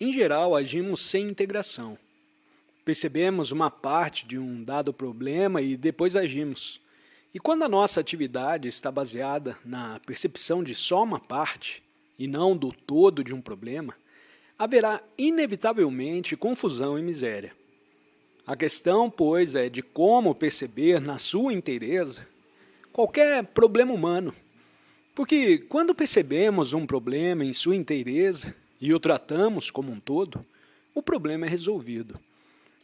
Em geral, agimos sem integração. Percebemos uma parte de um dado problema e depois agimos. E quando a nossa atividade está baseada na percepção de só uma parte, e não do todo de um problema, haverá inevitavelmente confusão e miséria. A questão, pois, é de como perceber na sua inteireza qualquer problema humano. Porque quando percebemos um problema em sua inteireza e o tratamos como um todo, o problema é resolvido.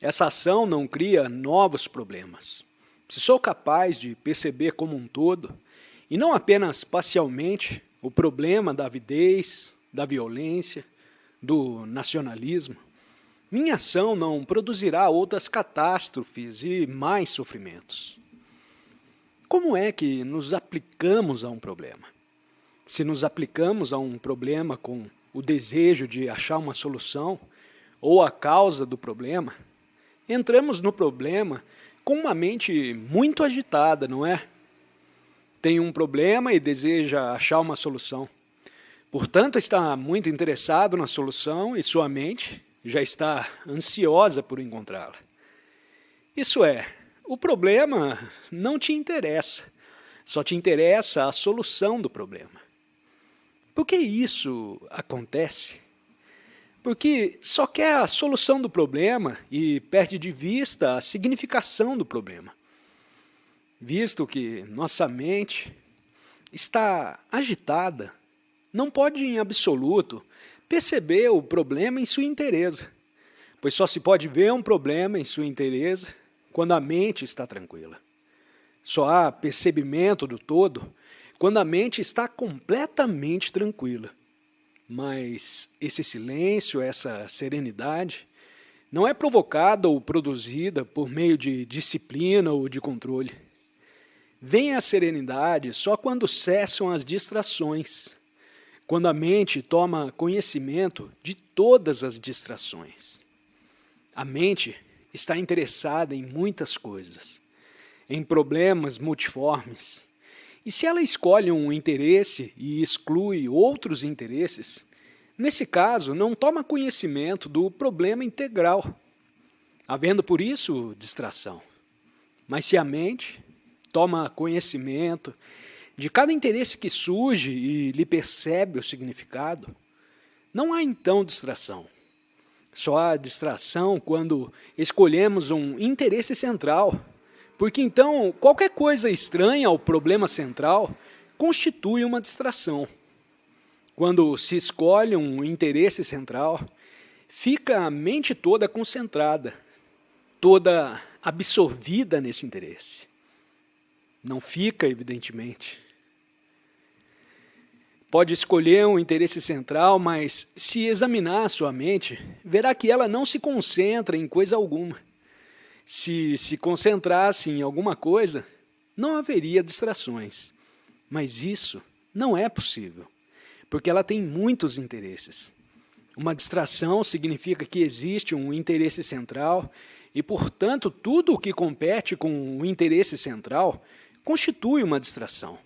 Essa ação não cria novos problemas. Se sou capaz de perceber como um todo, e não apenas parcialmente, o problema da avidez, da violência, do nacionalismo, minha ação não produzirá outras catástrofes e mais sofrimentos. Como é que nos aplicamos a um problema? Se nos aplicamos a um problema com o desejo de achar uma solução ou a causa do problema, entramos no problema com uma mente muito agitada, não é? Tem um problema e deseja achar uma solução. Portanto, está muito interessado na solução e sua mente já está ansiosa por encontrá-la. Isso é, o problema não te interessa, só te interessa a solução do problema. Por que isso acontece? Porque só quer a solução do problema e perde de vista a significação do problema. Visto que nossa mente está agitada, não pode em absoluto perceber o problema em sua inteireza, pois só se pode ver um problema em sua inteireza quando a mente está tranquila. Só há percebimento do todo quando a mente está completamente tranquila. Mas esse silêncio, essa serenidade, não é provocada ou produzida por meio de disciplina ou de controle. Vem a serenidade só quando cessam as distrações, quando a mente toma conhecimento de todas as distrações. A mente está interessada em muitas coisas, em problemas multiformes. E se ela escolhe um interesse e exclui outros interesses, nesse caso não toma conhecimento do problema integral, havendo por isso distração. Mas se a mente toma conhecimento de cada interesse que surge e lhe percebe o significado, não há então distração. Só há distração quando escolhemos um interesse central, porque então qualquer coisa estranha ao problema central constitui uma distração. Quando se escolhe um interesse central, fica a mente toda concentrada, toda absorvida nesse interesse. Não fica, evidentemente. Pode escolher um interesse central, mas se examinar a sua mente, verá que ela não se concentra em coisa alguma. Se concentrasse em alguma coisa, não haveria distrações. Mas isso não é possível, porque ela tem muitos interesses. Uma distração significa que existe um interesse central e, portanto, tudo o que compete com o interesse central constitui uma distração.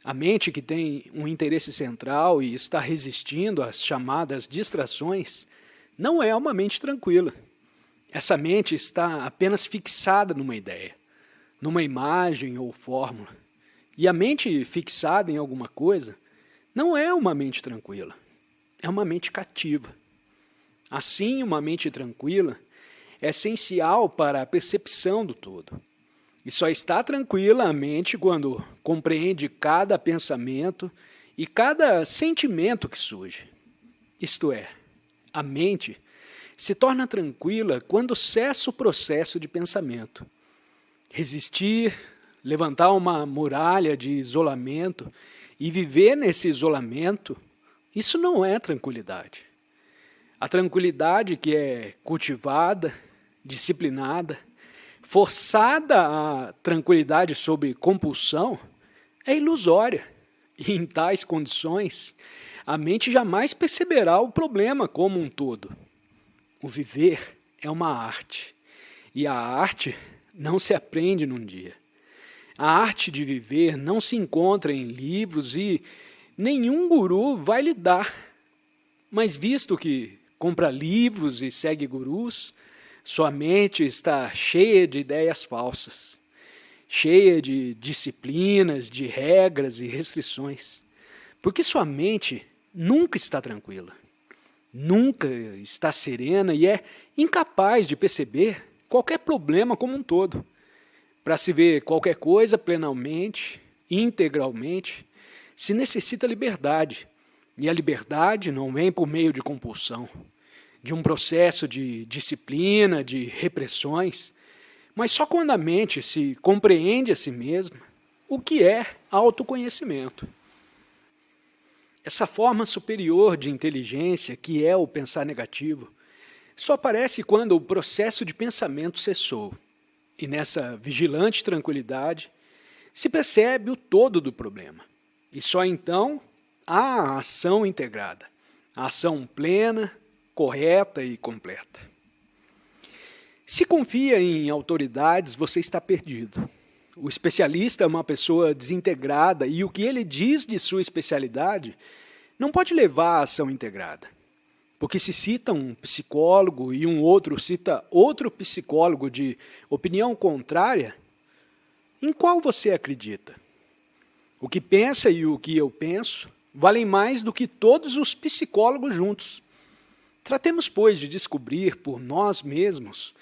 A mente que tem um interesse central e está resistindo às chamadas distrações não é uma mente tranquila. Essa mente está apenas fixada numa ideia, numa imagem ou fórmula. E a mente fixada em alguma coisa não é uma mente tranquila, é uma mente cativa. Assim, uma mente tranquila é essencial para a percepção do todo. E só está tranquila a mente quando compreende cada pensamento e cada sentimento que surge. Isto é, a mente se torna tranquila quando cessa o processo de pensamento. Resistir, levantar uma muralha de isolamento e viver nesse isolamento, isso não é tranquilidade. A tranquilidade que é cultivada, disciplinada, forçada à tranquilidade sob compulsão, é ilusória. E em tais condições, a mente jamais perceberá o problema como um todo. O viver é uma arte, e a arte não se aprende num dia. A arte de viver não se encontra em livros e nenhum guru vai lhe dar. Mas visto que compra livros e segue gurus, sua mente está cheia de ideias falsas, cheia de disciplinas, de regras e restrições. Porque sua mente nunca está tranquila, nunca está serena e é incapaz de perceber qualquer problema como um todo. Para se ver qualquer coisa plenamente, integralmente, se necessita liberdade. E a liberdade não vem por meio de compulsão, de um processo de disciplina, de repressões, mas só quando a mente se compreende a si mesma, o que é autoconhecimento. Essa forma superior de inteligência, que é o pensar negativo, só aparece quando o processo de pensamento cessou. E nessa vigilante tranquilidade, se percebe o todo do problema. E só então há a ação integrada, a ação plena, correta e completa. Se confia em autoridades, você está perdido. O especialista é uma pessoa desintegrada e o que ele diz de sua especialidade não pode levar à ação integrada. Porque se cita um psicólogo e um outro cita outro psicólogo de opinião contrária, em qual você acredita? O que pensa e o que eu penso valem mais do que todos os psicólogos juntos. Tratemos, pois, de descobrir por nós mesmos,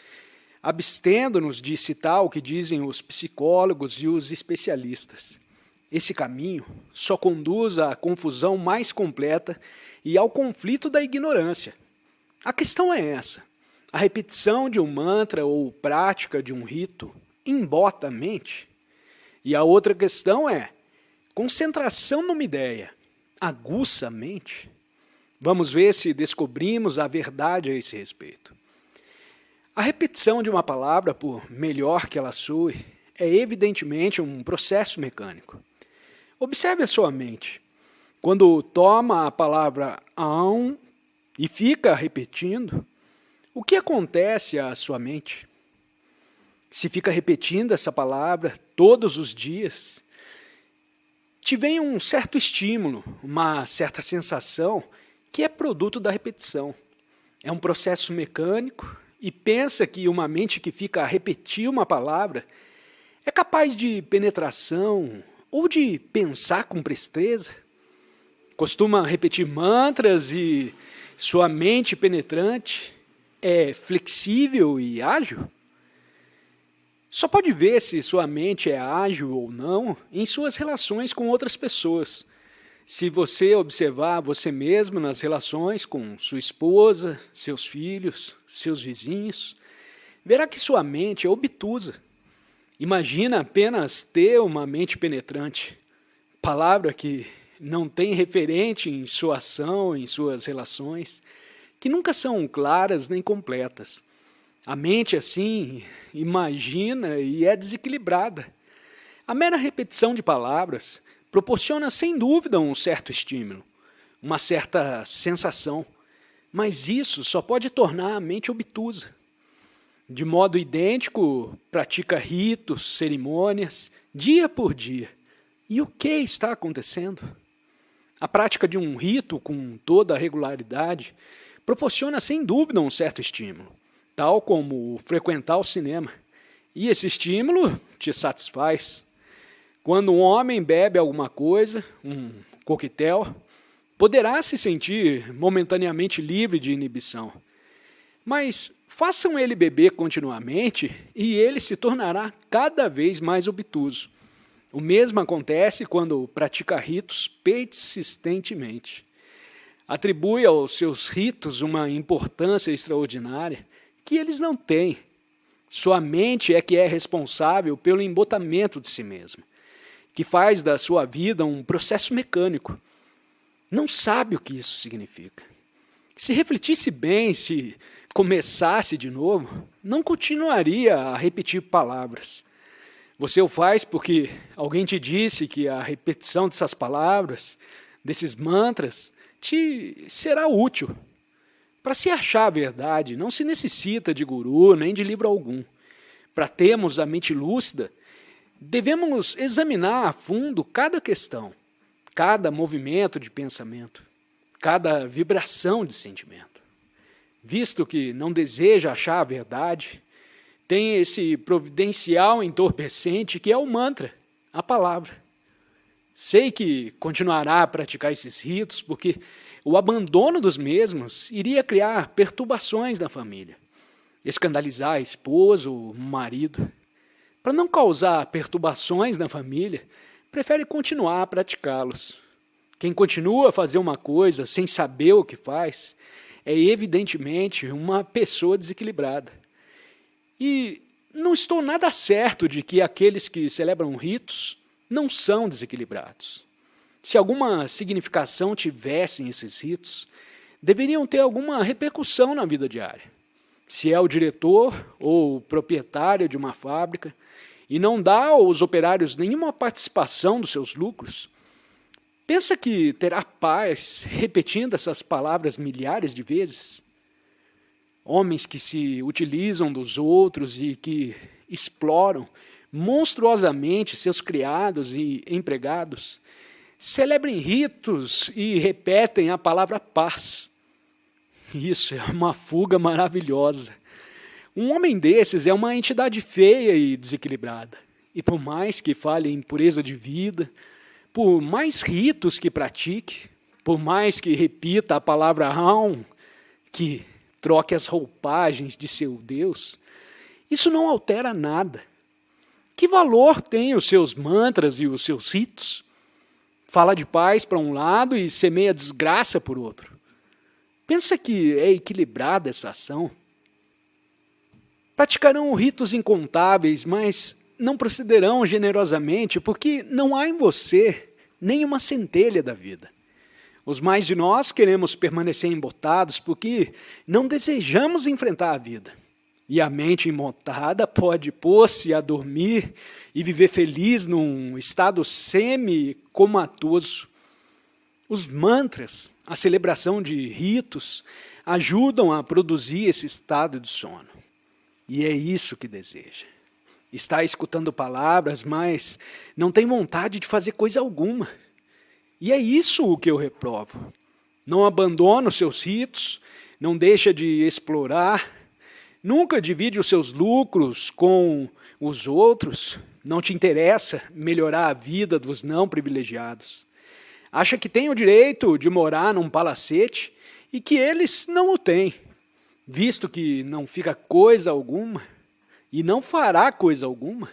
abstendo-nos de citar o que dizem os psicólogos e os especialistas. Esse caminho só conduz à confusão mais completa e ao conflito da ignorância. A questão é essa. A repetição de um mantra ou prática de um rito embota a mente. E a outra questão é, concentração numa ideia aguça a mente? Vamos ver se descobrimos a verdade a esse respeito. A repetição de uma palavra, por melhor que ela soe, é evidentemente um processo mecânico. Observe a sua mente. Quando toma a palavra aum e fica repetindo, o que acontece à sua mente? Se fica repetindo essa palavra todos os dias, te vem um certo estímulo, uma certa sensação que é produto da repetição. É um processo mecânico e pensa que uma mente que fica a repetir uma palavra é capaz de penetração ou de pensar com presteza. Costuma repetir mantras e sua mente penetrante é flexível e ágil? Só pode ver se sua mente é ágil ou não em suas relações com outras pessoas. Se você observar você mesmo nas relações com sua esposa, seus filhos, seus vizinhos, verá que sua mente é obtusa. Imagina apenas ter uma mente penetrante, palavra que não tem referente em sua ação, em suas relações, que nunca são claras nem completas. A mente, assim, imagina e é desequilibrada. A mera repetição de palavras proporciona, sem dúvida, um certo estímulo, uma certa sensação, mas isso só pode tornar a mente obtusa. De modo idêntico, pratica ritos, cerimônias, dia por dia. E o que está acontecendo? A prática de um rito com toda a regularidade proporciona, sem dúvida, um certo estímulo, tal como frequentar o cinema. E esse estímulo te satisfaz. Quando um homem bebe alguma coisa, um coquetel, poderá se sentir momentaneamente livre de inibição. Mas façam ele beber continuamente e ele se tornará cada vez mais obtuso. O mesmo acontece quando pratica ritos persistentemente. Atribui aos seus ritos uma importância extraordinária que eles não têm. Sua mente é que é responsável pelo embotamento de si mesma, que faz da sua vida um processo mecânico. Não sabe o que isso significa. Se refletisse bem, se começasse de novo, não continuaria a repetir palavras. Você o faz porque alguém te disse que a repetição dessas palavras, desses mantras, te será útil. Para se achar a verdade, não se necessita de guru nem de livro algum. Para termos a mente lúcida, devemos examinar a fundo cada questão, cada movimento de pensamento, cada vibração de sentimento. visto que não deseja achar a verdade, tem esse providencial entorpecente que é o mantra, a palavra. Sei que continuará a praticar esses ritos porque o abandono dos mesmos iria criar perturbações na família, escandalizar a esposa ou o marido. Para não causar perturbações na família, prefere continuar a praticá-los. Quem continua a fazer uma coisa sem saber o que faz é evidentemente uma pessoa desequilibrada. E não estou nada certo de que aqueles que celebram ritos não são desequilibrados. Se alguma significação tivessem esses ritos, deveriam ter alguma repercussão na vida diária. Se é o diretor ou o proprietário de uma fábrica e não dá aos operários nenhuma participação dos seus lucros, pensa que terá paz repetindo essas palavras milhares de vezes? Homens que se utilizam dos outros e que exploram monstruosamente seus criados e empregados, celebrem ritos e repetem a palavra paz. Isso é uma fuga maravilhosa. Um homem desses é uma entidade feia e desequilibrada. E por mais que fale em pureza de vida, por mais ritos que pratique, por mais que repita a palavra Raum, que troque as roupagens de seu Deus, isso não altera nada. Que valor têm os seus mantras e os seus ritos? Fala de paz para um lado e semeia desgraça por outro. Pensa que é equilibrada essa ação? Praticarão ritos incontáveis, mas não procederão generosamente porque não há em você nenhuma centelha da vida. Os mais de nós queremos permanecer embotados porque não desejamos enfrentar a vida. E a mente imotada pode pôr-se a dormir e viver feliz num estado semi-comatoso. Os mantras, a celebração de ritos, ajudam a produzir esse estado de sono. E é isso que deseja. Está escutando palavras, mas não tem vontade de fazer coisa alguma. E é isso o que eu reprovo. Não abandona os seus ritos, não deixa de explorar, nunca divide os seus lucros com os outros, não te interessa melhorar a vida dos não privilegiados. Acha que tem o direito de morar num palacete e que eles não o têm, visto que não fica coisa alguma e não fará coisa alguma.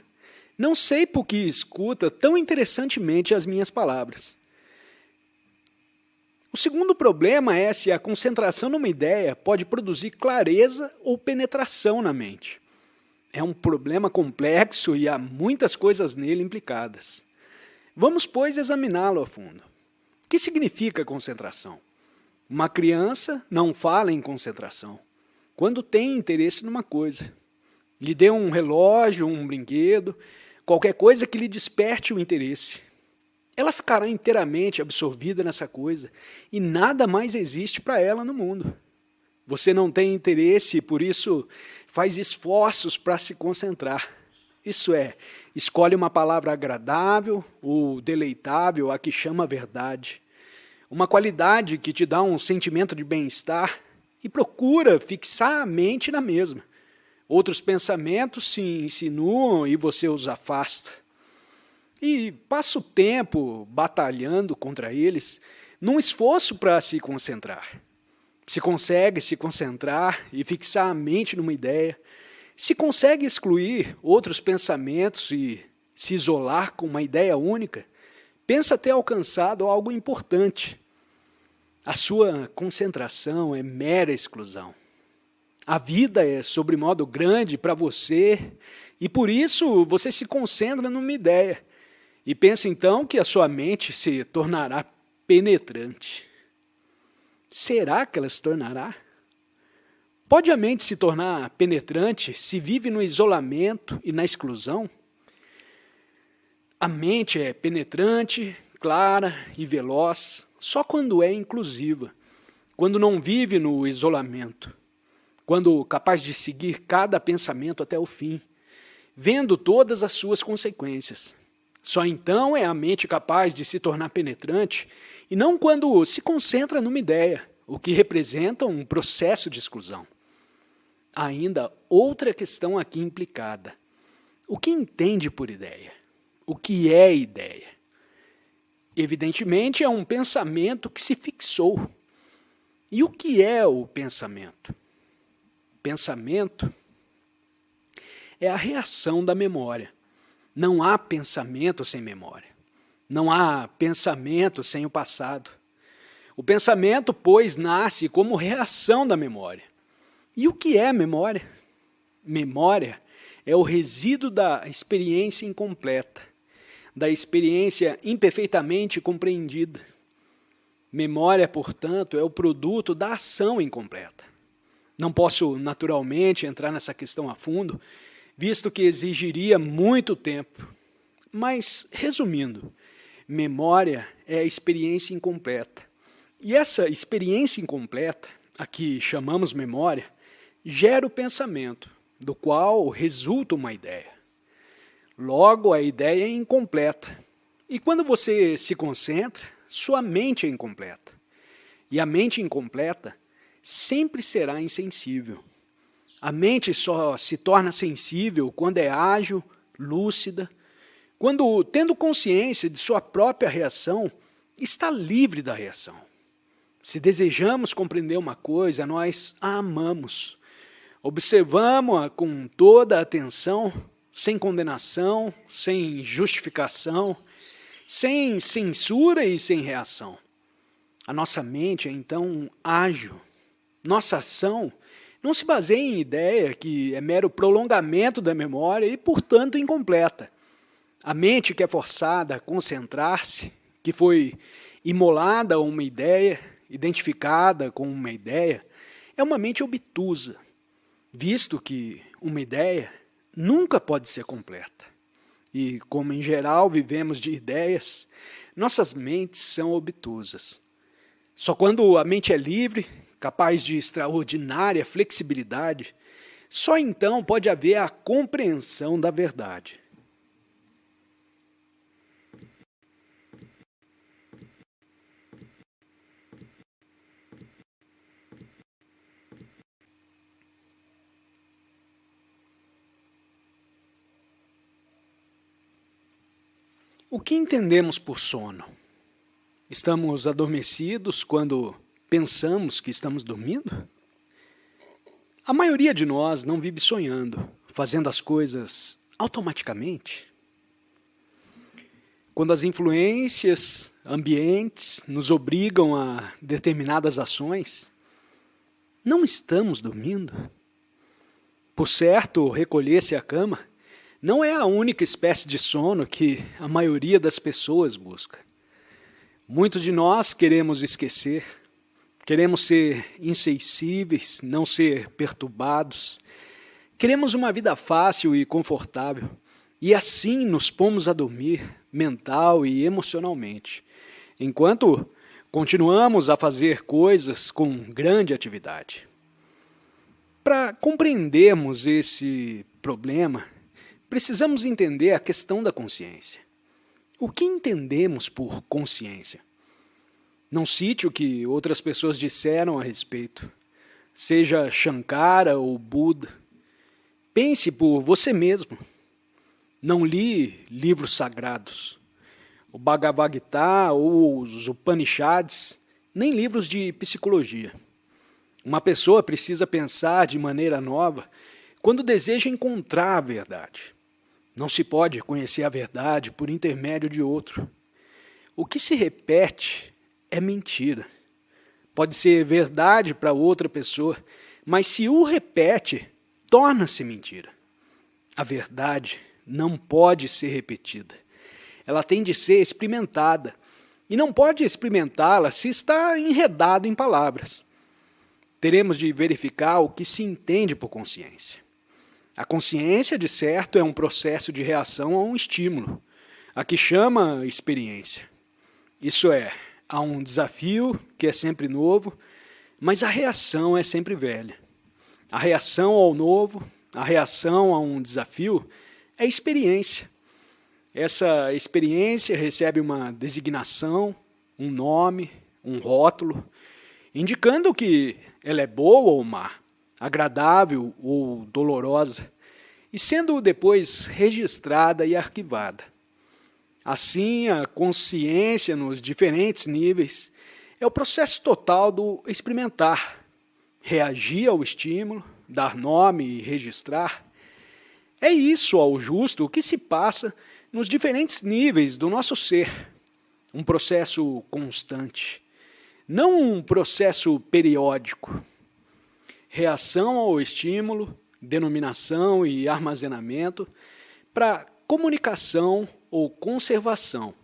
Não sei por que escuta tão interessantemente as minhas palavras. O segundo problema é se a concentração numa ideia pode produzir clareza ou penetração na mente. É um problema complexo e há muitas coisas nele implicadas. Vamos, pois, examiná-lo a fundo. O que significa concentração? Uma criança não fala em concentração quando tem interesse numa coisa. Lhe dê um relógio, um brinquedo, qualquer coisa que lhe desperte o interesse. Ela ficará inteiramente absorvida nessa coisa e nada mais existe para ela no mundo. Você não tem interesse e por isso faz esforços para se concentrar. Isso é, escolhe uma palavra agradável ou deleitável, a que chama verdade. Uma qualidade que te dá um sentimento de bem-estar e procura fixar a mente na mesma. Outros pensamentos se insinuam e você os afasta. E passa o tempo batalhando contra eles num esforço para se concentrar. Se consegue se concentrar e fixar a mente numa ideia, se consegue excluir outros pensamentos e se isolar com uma ideia única, pensa ter alcançado algo importante. A sua concentração é mera exclusão. A vida é sobremodo grande para você e por isso você se concentra numa ideia. E pensa então que a sua mente se tornará penetrante. Será que ela se tornará? Pode a mente se tornar penetrante se vive no isolamento e na exclusão? A mente é penetrante, clara e veloz só quando é inclusiva, quando não vive no isolamento, quando capaz de seguir cada pensamento até o fim, vendo todas as suas consequências. Só então é a mente capaz de se tornar penetrante, e não quando se concentra numa ideia, o que representa um processo de exclusão. Há ainda outra questão aqui implicada. O que entende por ideia? O que é ideia? Evidentemente, é um pensamento que se fixou. E o que é o pensamento? Pensamento é a reação da memória. Não há pensamento sem memória. Não há pensamento sem o passado. O pensamento, pois, nasce como reação da memória. E o que é memória? Memória é o resíduo da experiência incompleta, da experiência imperfeitamente compreendida. Memória, portanto, é o produto da ação incompleta. Não posso, naturalmente, entrar nessa questão a fundo, visto que exigiria muito tempo. Mas, resumindo, memória é a experiência incompleta. E essa experiência incompleta, a que chamamos memória, gera o pensamento, do qual resulta uma ideia. Logo, a ideia é incompleta. E quando você se concentra, sua mente é incompleta. E a mente incompleta sempre será insensível. A mente só se torna sensível quando é ágil, lúcida, quando, tendo consciência de sua própria reação, está livre da reação. Se desejamos compreender uma coisa, nós a amamos. Observamos-a com toda a atenção, sem condenação, sem justificação, sem censura e sem reação. A nossa mente é então ágil. Nossa ação não se baseia em ideia que é mero prolongamento da memória e, portanto, incompleta. A mente que é forçada a concentrar-se, que foi imolada a uma ideia, identificada com uma ideia, é uma mente obtusa, visto que uma ideia nunca pode ser completa. E, como em geral vivemos de ideias, nossas mentes são obtusas. Só quando a mente é livre, capaz de extraordinária flexibilidade, só então pode haver a compreensão da verdade. O que entendemos por sono? Estamos adormecidos quando pensamos que estamos dormindo? A maioria de nós não vive sonhando, fazendo as coisas automaticamente. Quando as influências ambientes nos obrigam a determinadas ações, não estamos dormindo. Por certo, recolher-se à cama não é a única espécie de sono que a maioria das pessoas busca. Muitos de nós queremos esquecer, queremos ser insensíveis, não ser perturbados. Queremos uma vida fácil e confortável, e assim nos pomos a dormir, mental e emocionalmente, enquanto continuamos a fazer coisas com grande atividade. Para compreendermos esse problema, precisamos entender a questão da consciência. O que entendemos por consciência? Não cite o que outras pessoas disseram a respeito, seja Shankara ou Buda. Pense por você mesmo. Não li livros sagrados, o Bhagavad Gita ou os Upanishads, nem livros de psicologia. Uma pessoa precisa pensar de maneira nova quando deseja encontrar a verdade. Não se pode conhecer a verdade por intermédio de outro. O que se repete é mentira. Pode ser verdade para outra pessoa, mas se o repete, torna-se mentira. A verdade não pode ser repetida. Ela tem de ser experimentada. E não pode experimentá-la se está enredado em palavras. Teremos de verificar o que se entende por consciência. A consciência, de certo, é um processo de reação a um estímulo, a que chama experiência. Isso é, há um desafio que é sempre novo, mas a reação é sempre velha. A reação ao novo, a reação a um desafio, é experiência. Essa experiência recebe uma designação, um nome, um rótulo, indicando que ela é boa ou má, agradável ou dolorosa, e sendo depois registrada e arquivada. Assim, a consciência nos diferentes níveis é o processo total do experimentar, reagir ao estímulo, dar nome e registrar. É isso, ao justo, o que se passa nos diferentes níveis do nosso ser. Um processo constante, não um processo periódico. Reação ao estímulo, denominação e armazenamento para comunicação ou conservação.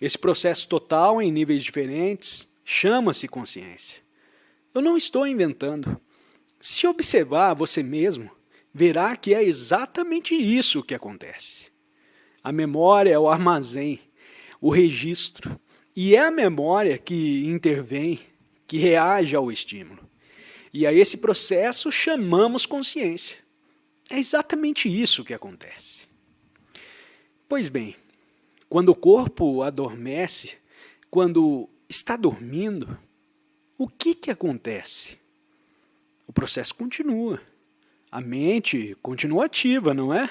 Esse processo total em níveis diferentes chama-se consciência. Eu não estou inventando. Se observar você mesmo, verá que é exatamente isso que acontece. A memória é o armazém, o registro, e é a memória que intervém, que reage ao estímulo. E a esse processo chamamos consciência. É exatamente isso que acontece. Pois bem, quando o corpo adormece, quando está dormindo, o que acontece? O processo continua. A mente continua ativa, não é?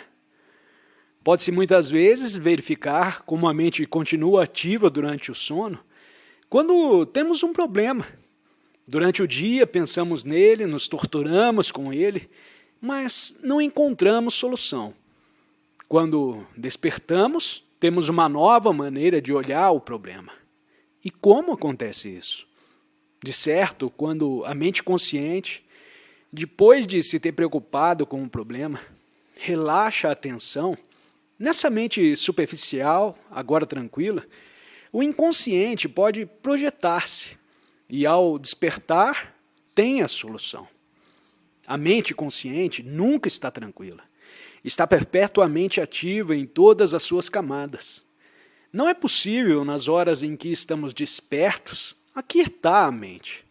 Pode-se muitas vezes verificar como a mente continua ativa durante o sono quando temos um problema. Durante o dia pensamos nele, nos torturamos com ele, mas não encontramos solução. Quando despertamos, temos uma nova maneira de olhar o problema. E como acontece isso? De certo, quando a mente consciente, depois de se ter preocupado com o problema, relaxa a atenção, nessa mente superficial, agora tranquila, o inconsciente pode projetar-se e, ao despertar, tem a solução. A mente consciente nunca está tranquila. Está perpetuamente ativa em todas as suas camadas. Não é possível, nas horas em que estamos despertos, aquietar a mente.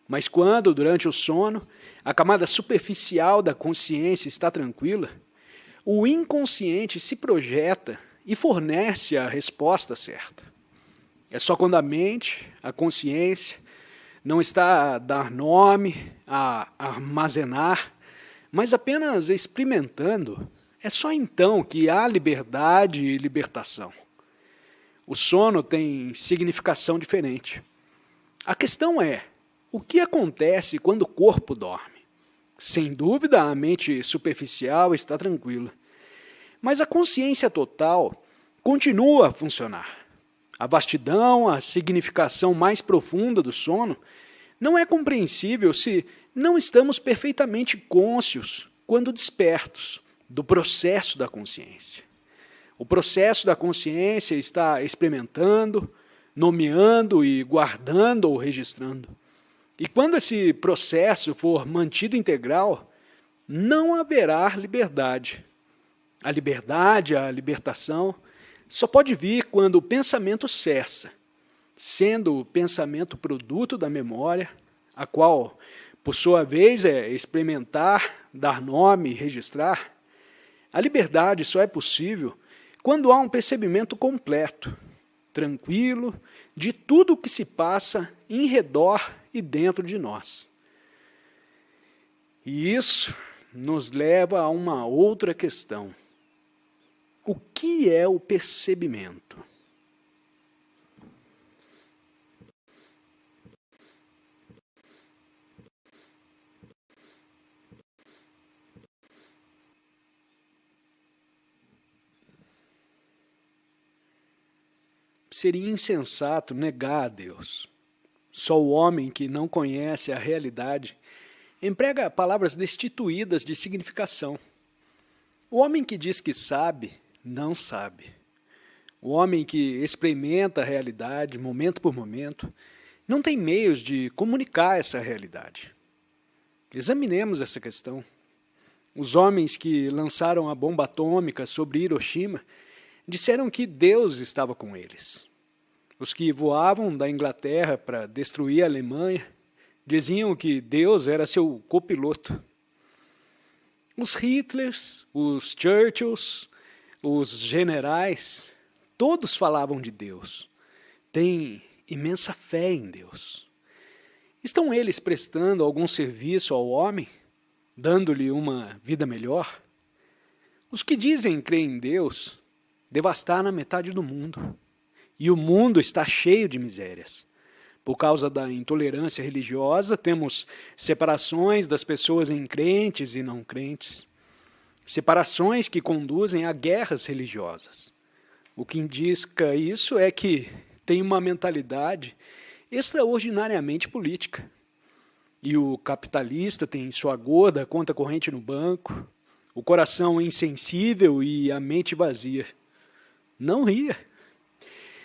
Mas quando, durante o sono, a camada superficial da consciência está tranquila, o inconsciente se projeta e fornece a resposta certa. É só quando a mente, a consciência, não está a dar nome, a armazenar, mas apenas experimentando, é só então que há liberdade e libertação. O sono tem significação diferente. A questão é, o que acontece quando o corpo dorme? Sem dúvida, a mente superficial está tranquila. Mas a consciência total continua a funcionar. A vastidão, a significação mais profunda do sono não é compreensível se não estamos perfeitamente cônscios quando despertos do processo da consciência. O processo da consciência está experimentando, nomeando e guardando ou registrando. E quando esse processo for mantido integral, não haverá liberdade. A liberdade, a libertação, só pode vir quando o pensamento cessa, sendo o pensamento produto da memória, a qual, por sua vez, é experimentar, dar nome e registrar. A liberdade só é possível quando há um percebimento completo, tranquilo, de tudo o que se passa em redor e dentro de nós. E isso nos leva a uma outra questão. O que é o percebimento? Seria insensato negar a Deus. Só o homem que não conhece a realidade emprega palavras destituídas de significação. O homem que diz que sabe, não sabe. O homem que experimenta a realidade, momento por momento, não tem meios de comunicar essa realidade. Examinemos essa questão. Os homens que lançaram a bomba atômica sobre Hiroshima disseram que Deus estava com eles. Os que voavam da Inglaterra para destruir a Alemanha diziam que Deus era seu copiloto. Os Hitlers, os Churchills, os generais, todos falavam de Deus. Têm imensa fé em Deus. Estão eles prestando algum serviço ao homem, dando-lhe uma vida melhor? Os que dizem crer em Deus devastaram a metade do mundo, e o mundo está cheio de misérias. Por causa da intolerância religiosa, temos separações das pessoas em crentes e não crentes. Separações que conduzem a guerras religiosas. O que indica isso é que tem uma mentalidade extraordinariamente política. E o capitalista tem sua gorda conta corrente no banco, o coração insensível e a mente vazia. Não ria.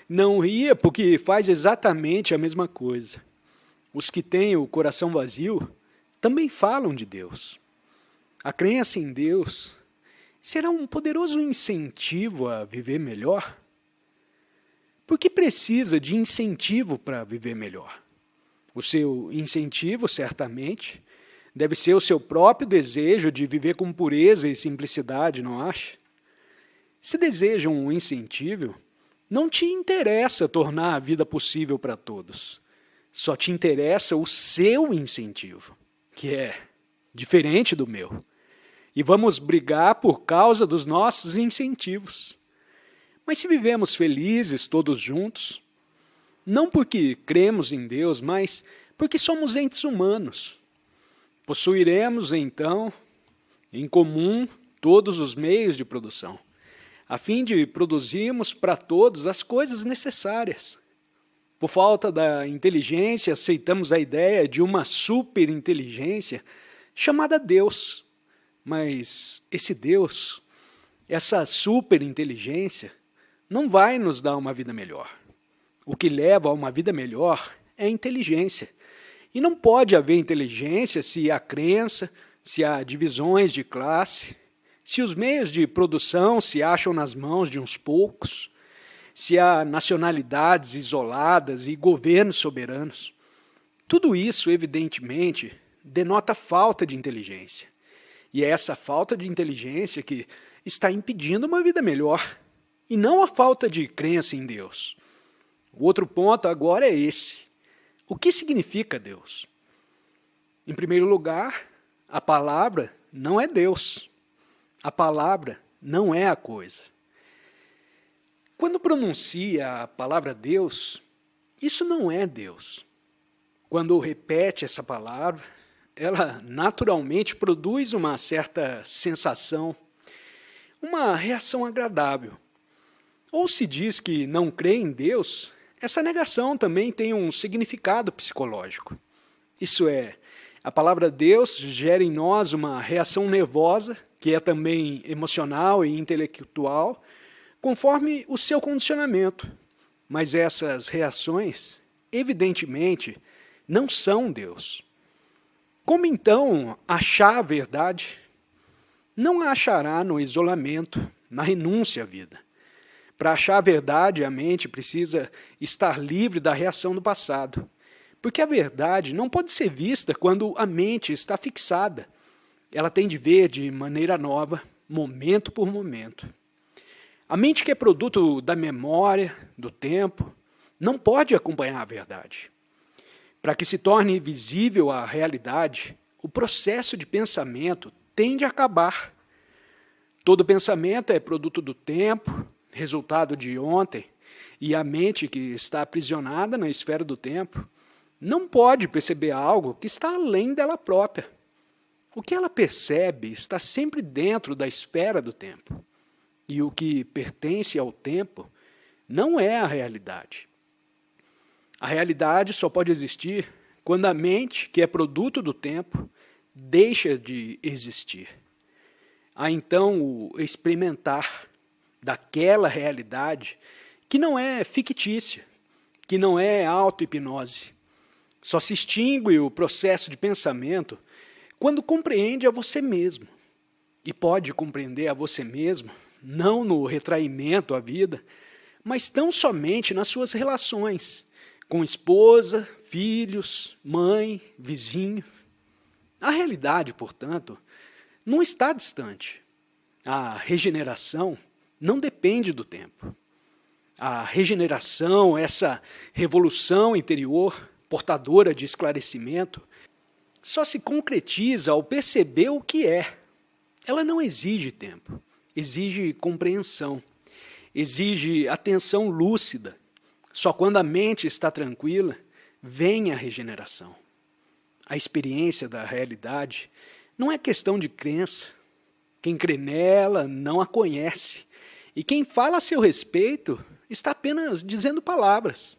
Não ria porque faz exatamente a mesma coisa. Os que têm o coração vazio também falam de Deus. A crença em Deus será um poderoso incentivo a viver melhor? Por que precisa de incentivo para viver melhor? O seu incentivo, certamente, deve ser o seu próprio desejo de viver com pureza e simplicidade, não acha? Se deseja um incentivo, não te interessa tornar a vida possível para todos. Só te interessa o seu incentivo, que é diferente do meu. E vamos brigar por causa dos nossos incentivos. Mas se vivemos felizes todos juntos, não porque cremos em Deus, mas porque somos entes humanos, possuiremos então em comum todos os meios de produção, a fim de produzirmos para todos as coisas necessárias. Por falta da inteligência, aceitamos a ideia de uma superinteligência chamada Deus. Mas esse Deus, essa superinteligência, não vai nos dar uma vida melhor. O que leva a uma vida melhor é a inteligência. E não pode haver inteligência se há crença, se há divisões de classe, se os meios de produção se acham nas mãos de uns poucos, se há nacionalidades isoladas e governos soberanos. Tudo isso, evidentemente, denota falta de inteligência. E é essa falta de inteligência que está impedindo uma vida melhor, e não a falta de crença em Deus. O outro ponto agora é esse. O que significa Deus? Em primeiro lugar, a palavra não é Deus. A palavra não é a coisa. Quando pronuncia a palavra Deus, isso não é Deus. Quando repete essa palavra, ela naturalmente produz uma certa sensação, uma reação agradável. Ou se diz que não crê em Deus, essa negação também tem um significado psicológico. Isso é, a palavra Deus gera em nós uma reação nervosa, que é também emocional e intelectual, conforme o seu condicionamento. Mas essas reações, evidentemente, não são Deus. Como então achar a verdade? Não a achará no isolamento, na renúncia à vida. Para achar a verdade, a mente precisa estar livre da reação do passado. Porque a verdade não pode ser vista quando a mente está fixada. Ela tem de ver de maneira nova, momento por momento. A mente que é produto da memória, do tempo, não pode acompanhar a verdade. Para que se torne visível a realidade, o processo de pensamento tem de acabar. Todo pensamento é produto do tempo, resultado de ontem, e a mente que está aprisionada na esfera do tempo não pode perceber algo que está além dela própria. O que ela percebe está sempre dentro da esfera do tempo. E o que pertence ao tempo não é a realidade. A realidade só pode existir quando a mente, que é produto do tempo, deixa de existir. Há então o experimentar daquela realidade que não é fictícia, que não é auto-hipnose. Só se extingue o processo de pensamento quando compreende a você mesmo. E pode compreender a você mesmo, não no retraimento à vida, mas tão somente nas suas relações, com esposa, filhos, mãe, vizinho. A realidade, portanto, não está distante. A regeneração não depende do tempo. A regeneração, essa revolução interior, portadora de esclarecimento, só se concretiza ao perceber o que é. Ela não exige tempo, exige compreensão, exige atenção lúcida. Só quando a mente está tranquila, vem a regeneração. A experiência da realidade não é questão de crença. Quem crê nela não a conhece. E quem fala a seu respeito está apenas dizendo palavras.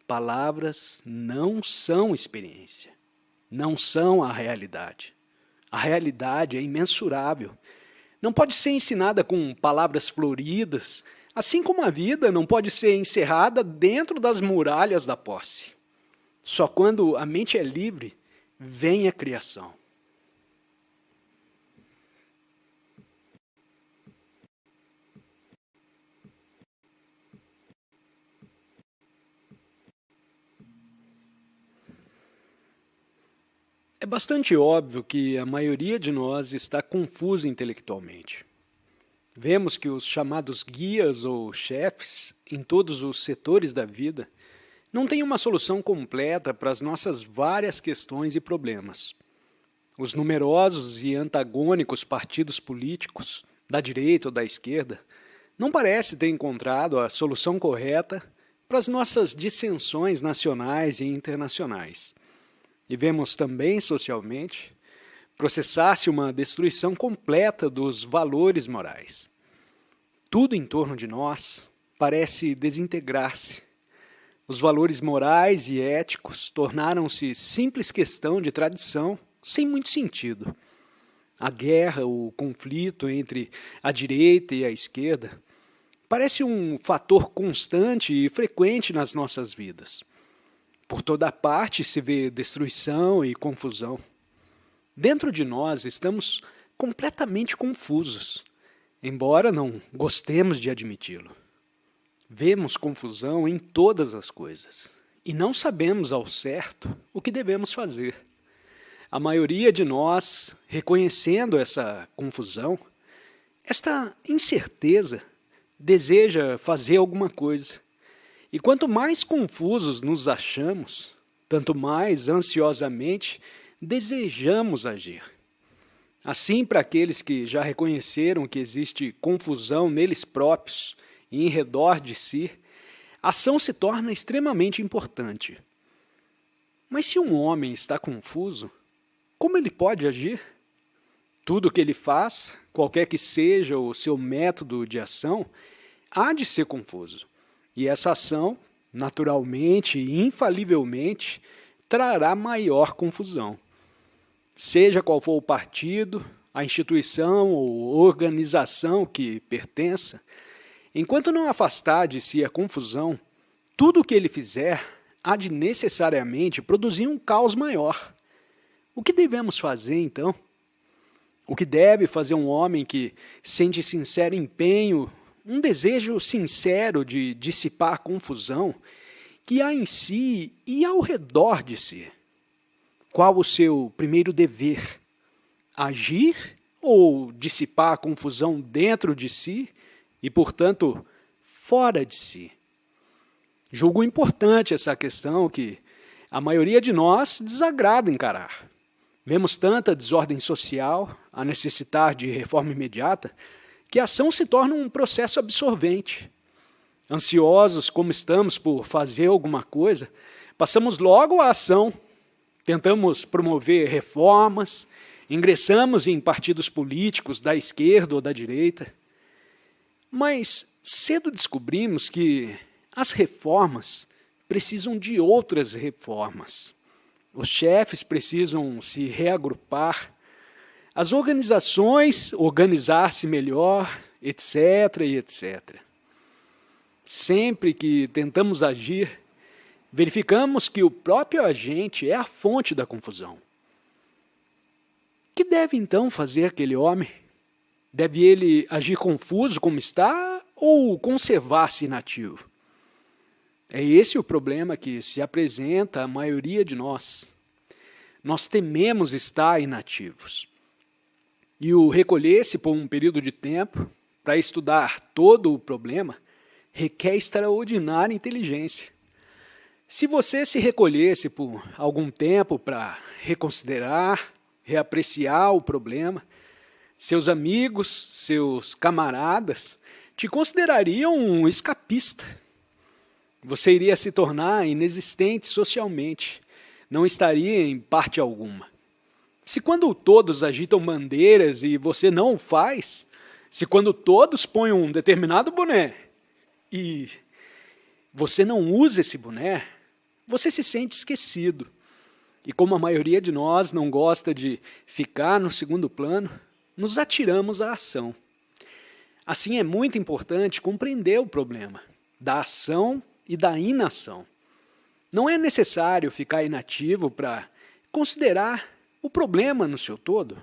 Palavras não são experiência, não são a realidade. A realidade é imensurável. Não pode ser ensinada com palavras floridas, assim como a vida não pode ser encerrada dentro das muralhas da posse. Só quando a mente é livre, vem a criação. É bastante óbvio que a maioria de nós está confusa intelectualmente. Vemos que os chamados guias ou chefes, em todos os setores da vida, não têm uma solução completa para as nossas várias questões e problemas. Os numerosos e antagônicos partidos políticos, da direita ou da esquerda, não parecem ter encontrado a solução correta para as nossas dissensões nacionais e internacionais. E vemos também, socialmente, processar-se uma destruição completa dos valores morais. Tudo em torno de nós parece desintegrar-se. Os valores morais e éticos tornaram-se simples questão de tradição, sem muito sentido. A guerra, o conflito entre a direita e a esquerda, parece um fator constante e frequente nas nossas vidas. Por toda parte se vê destruição e confusão. Dentro de nós estamos completamente confusos, embora não gostemos de admiti-lo. Vemos confusão em todas as coisas e não sabemos ao certo o que devemos fazer. A maioria de nós, reconhecendo essa confusão, esta incerteza, deseja fazer alguma coisa. E quanto mais confusos nos achamos, tanto mais ansiosamente desejamos agir. Assim, para aqueles que já reconheceram que existe confusão neles próprios e em redor de si, a ação se torna extremamente importante. Mas se um homem está confuso, como ele pode agir? Tudo o que ele faz, qualquer que seja o seu método de ação, há de ser confuso. E essa ação, naturalmente e infalivelmente, trará maior confusão. Seja qual for o partido, a instituição ou organização que pertença, enquanto não afastar de si a confusão, tudo o que ele fizer há de necessariamente produzir um caos maior. O que devemos fazer, então? O que deve fazer um homem que sente sincero empenho, um desejo sincero de dissipar a confusão que há em si e ao redor de si? Qual o seu primeiro dever? Agir ou dissipar a confusão dentro de si e, portanto, fora de si? Julgo importante essa questão que a maioria de nós desagrada encarar. Vemos tanta desordem social, a necessitar de reforma imediata, que a ação se torna um processo absorvente. Ansiosos como estamos por fazer alguma coisa, passamos logo à ação. Tentamos promover reformas, ingressamos em partidos políticos da esquerda ou da direita. Mas cedo descobrimos que as reformas precisam de outras reformas. Os chefes precisam se reagrupar, as organizações organizar-se melhor, etc. e etc. Sempre que tentamos agir, verificamos que o próprio agente é a fonte da confusão. Que deve então fazer aquele homem? Deve ele agir confuso como está ou conservar-se inativo? É esse o problema que se apresenta à maioria de nós. Nós tememos estar inativos. E o recolher-se por um período de tempo para estudar todo o problema requer extraordinária inteligência. Se você se recolhesse por algum tempo para reconsiderar, reapreciar o problema, seus amigos, seus camaradas te considerariam um escapista. Você iria se tornar inexistente socialmente, não estaria em parte alguma. Se quando todos agitam bandeiras e você não o faz, se quando todos põem um determinado boné e você não usa esse boné, você se sente esquecido. E como a maioria de nós não gosta de ficar no segundo plano, nos atiramos à ação. Assim é muito importante compreender o problema da ação e da inação. Não é necessário ficar inativo para considerar o problema no seu todo.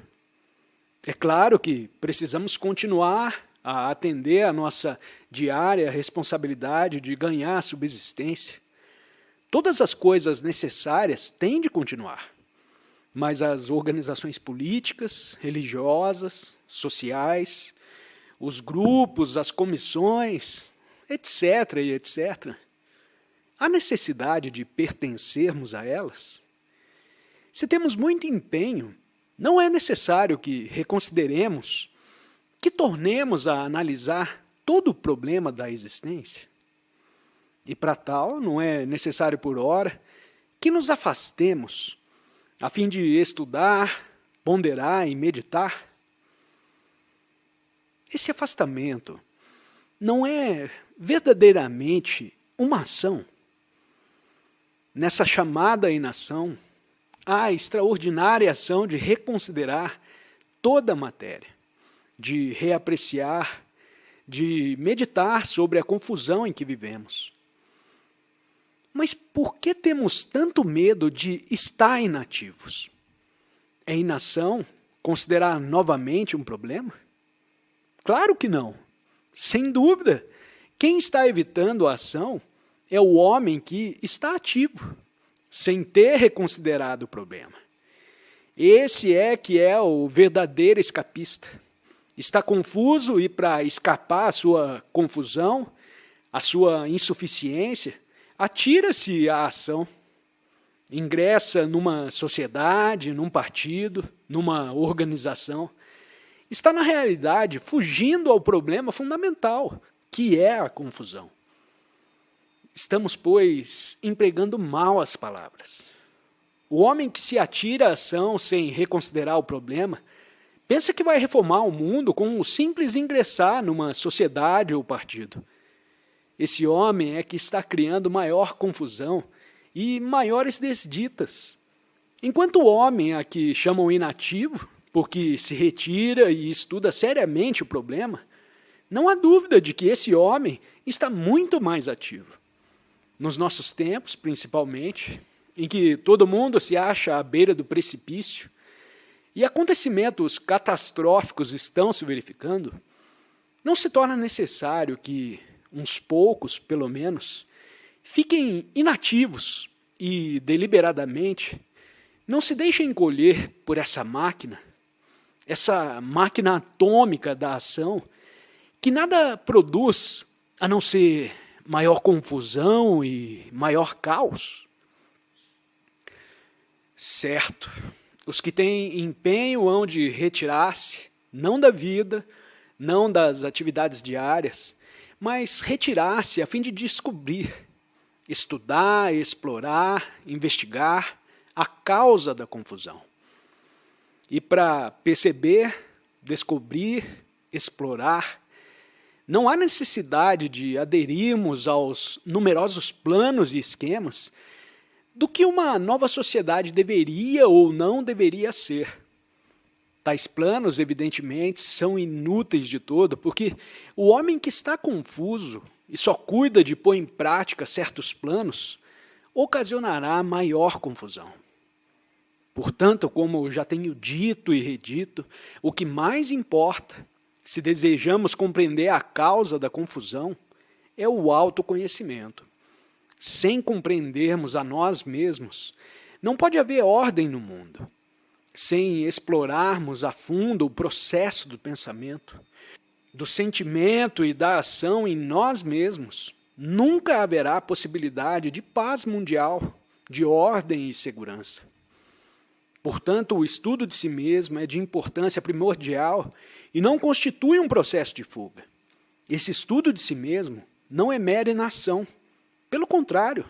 É claro que precisamos continuar a atender a nossa diária responsabilidade de ganhar subsistência. Todas as coisas necessárias têm de continuar, mas as organizações políticas, religiosas, sociais, os grupos, as comissões, etc. e etc., há necessidade de pertencermos a elas? Se temos muito empenho, não é necessário que reconsideremos, que tornemos a analisar todo o problema da existência? E para tal, não é necessário por ora que nos afastemos, a fim de estudar, ponderar e meditar? Esse afastamento não é verdadeiramente uma ação? Nessa chamada inação, há a extraordinária ação de reconsiderar toda a matéria, de reapreciar, de meditar sobre a confusão em que vivemos. Mas por que temos tanto medo de estar inativos? É inação considerar novamente um problema? Claro que não. Sem dúvida, quem está evitando a ação é o homem que está ativo, sem ter reconsiderado o problema. Esse é que é o verdadeiro escapista. Está confuso e, para escapar à sua confusão, à sua insuficiência, atira-se à ação. Ingressa numa sociedade, num partido, numa organização. Está, na realidade, fugindo ao problema fundamental, que é a confusão. Estamos, pois, empregando mal as palavras. O homem que se atira à ação sem reconsiderar o problema, pensa que vai reformar o mundo com o simples ingressar numa sociedade ou partido. Esse homem é que está criando maior confusão e maiores desditas. Enquanto o homem a que chamam inativo, porque se retira e estuda seriamente o problema, não há dúvida de que esse homem está muito mais ativo. Nos nossos tempos, principalmente, em que todo mundo se acha à beira do precipício e acontecimentos catastróficos estão se verificando, não se torna necessário que uns poucos, pelo menos, fiquem inativos e, deliberadamente, não se deixem encolher por essa máquina atômica da ação, que nada produz a não ser maior confusão e maior caos? Certo, os que têm empenho hão de retirar-se, não da vida, não das atividades diárias, mas retirar-se a fim de descobrir, estudar, explorar, investigar a causa da confusão. E para perceber, descobrir, explorar, não há necessidade de aderirmos aos numerosos planos e esquemas do que uma nova sociedade deveria ou não deveria ser. Tais planos, evidentemente, são inúteis de todo, porque o homem que está confuso e só cuida de pôr em prática certos planos, ocasionará maior confusão. Portanto, como já tenho dito e redito, o que mais importa, se desejamos compreender a causa da confusão, é o autoconhecimento. Sem compreendermos a nós mesmos, não pode haver ordem no mundo. Sem explorarmos a fundo o processo do pensamento, do sentimento e da ação em nós mesmos, nunca haverá possibilidade de paz mundial, de ordem e segurança. Portanto, o estudo de si mesmo é de importância primordial e não constitui um processo de fuga. Esse estudo de si mesmo não é mera inação. Pelo contrário,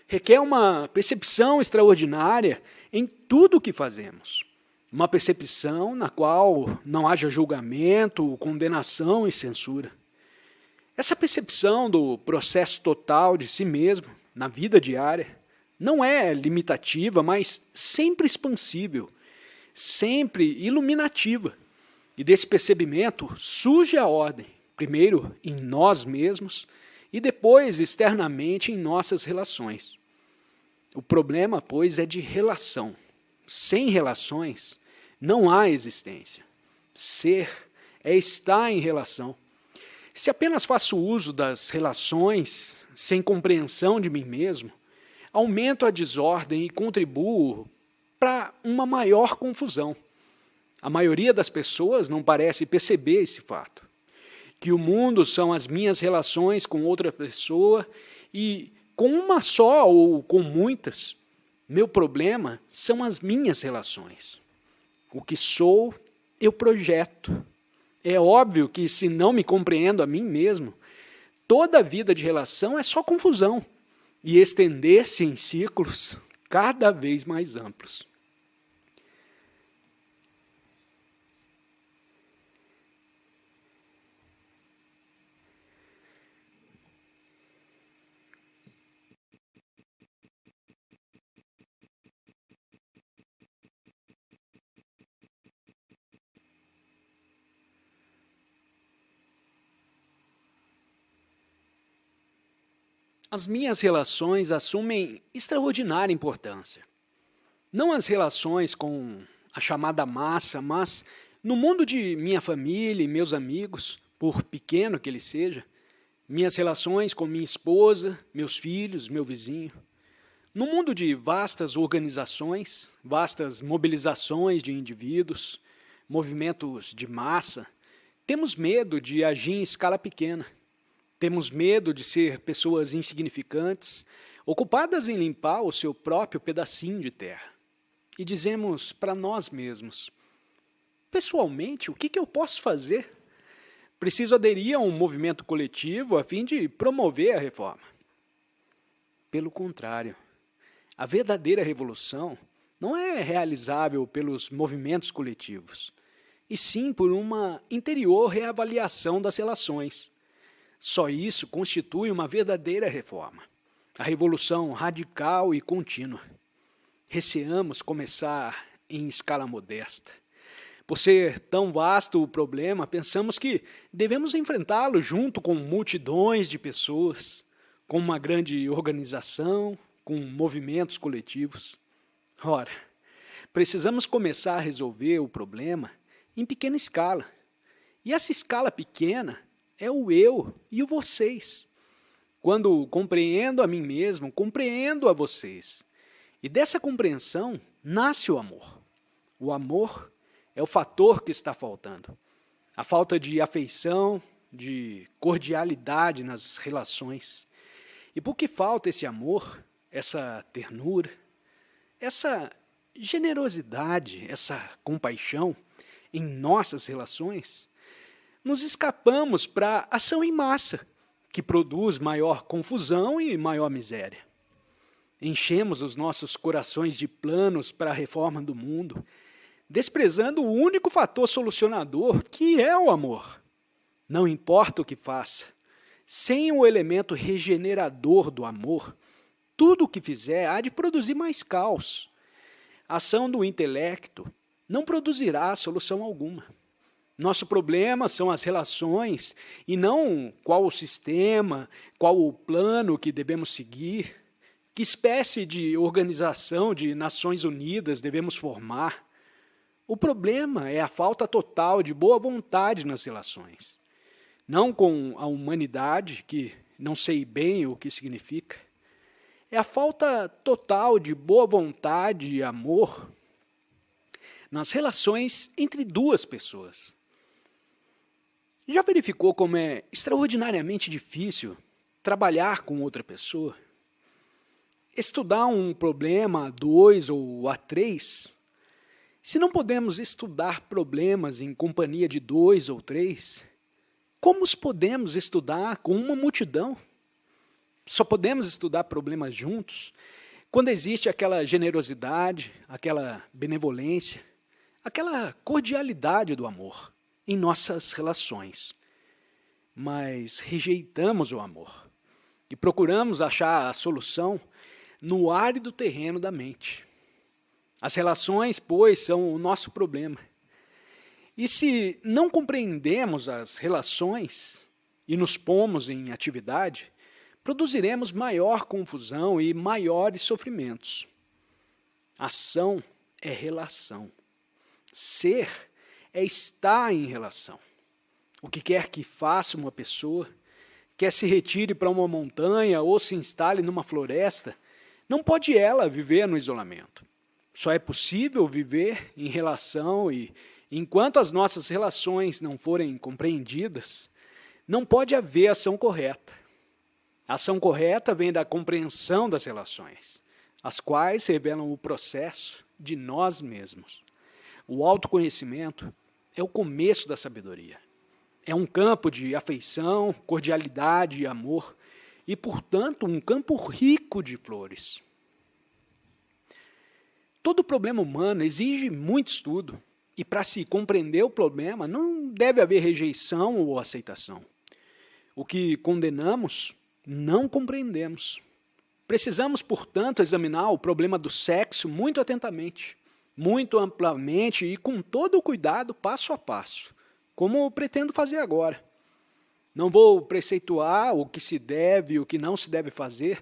requer uma percepção extraordinária em tudo o que fazemos. Uma percepção na qual não haja julgamento, condenação e censura. Essa percepção do processo total de si mesmo na vida diária não é limitativa, mas sempre expansível, sempre iluminativa. E desse percebimento surge a ordem, primeiro em nós mesmos e depois externamente em nossas relações. O problema, pois, é de relação. Sem relações, não há existência. Ser é estar em relação. Se apenas faço uso das relações, sem compreensão de mim mesmo, aumento a desordem e contribuo para uma maior confusão. A maioria das pessoas não parece perceber esse fato. Que o mundo são as minhas relações com outra pessoa e com uma só ou com muitas, meu problema são as minhas relações. O que sou, eu projeto. É óbvio que se não me compreendo a mim mesmo, toda a vida de relação é só confusão e estender-se em círculos cada vez mais amplos. As minhas relações assumem extraordinária importância. Não as relações com a chamada massa, mas no mundo de minha família e meus amigos, por pequeno que ele seja, minhas relações com minha esposa, meus filhos, meu vizinho. No mundo de vastas organizações, vastas mobilizações de indivíduos, movimentos de massa, temos medo de agir em escala pequena. Temos medo de ser pessoas insignificantes, ocupadas em limpar o seu próprio pedacinho de terra. E dizemos para nós mesmos, pessoalmente, o que eu posso fazer? Preciso aderir a um movimento coletivo a fim de promover a reforma. Pelo contrário, a verdadeira revolução não é realizável pelos movimentos coletivos, e sim por uma interior reavaliação das relações. Só isso constitui uma verdadeira reforma, a revolução radical e contínua. Receamos começar em escala modesta. Por ser tão vasto o problema, pensamos que devemos enfrentá-lo junto com multidões de pessoas, com uma grande organização, com movimentos coletivos. Ora, precisamos começar a resolver o problema em pequena escala. E essa escala pequena é o eu e o vocês. Quando compreendo a mim mesmo, compreendo a vocês. E dessa compreensão nasce o amor. O amor é o fator que está faltando. A falta de afeição, de cordialidade nas relações. E por que falta esse amor, essa ternura, essa generosidade, essa compaixão em nossas relações, nos escapamos para a ação em massa, que produz maior confusão e maior miséria. Enchemos os nossos corações de planos para a reforma do mundo, desprezando o único fator solucionador, que é o amor. Não importa o que faça, sem o elemento regenerador do amor, tudo o que fizer há de produzir mais caos. A ação do intelecto não produzirá solução alguma. Nosso problema são as relações e não qual o sistema, qual o plano que devemos seguir, que espécie de organização de Nações Unidas devemos formar. O problema é a falta total de boa vontade nas relações. Não com a humanidade, que não sei bem o que significa. É a falta total de boa vontade e amor nas relações entre duas pessoas. Já verificou como é extraordinariamente difícil trabalhar com outra pessoa, estudar um problema A2 ou A3, se não podemos estudar problemas em companhia de 2 ou 3, como os podemos estudar com uma multidão? Só podemos estudar problemas juntos quando existe aquela generosidade, aquela benevolência, aquela cordialidade do amor em nossas relações. Mas rejeitamos o amor e procuramos achar a solução no árido terreno da mente. As relações, pois, são o nosso problema. E se não compreendemos as relações e nos pomos em atividade, produziremos maior confusão e maiores sofrimentos. Ação é relação. Ser é estar em relação. O que quer que faça uma pessoa, quer se retire para uma montanha ou se instale numa floresta, não pode ela viver no isolamento. Só é possível viver em relação e, enquanto as nossas relações não forem compreendidas, não pode haver ação correta. A ação correta vem da compreensão das relações, as quais revelam o processo de nós mesmos. O autoconhecimento é o começo da sabedoria. É um campo de afeição, cordialidade e amor, e, portanto, um campo rico de flores. Todo problema humano exige muito estudo, e para se compreender o problema, não deve haver rejeição ou aceitação. O que condenamos, não compreendemos. Precisamos, portanto, examinar o problema do sexo muito atentamente, muito amplamente e com todo o cuidado, passo a passo, como pretendo fazer agora. Não vou preceituar o que se deve e o que não se deve fazer,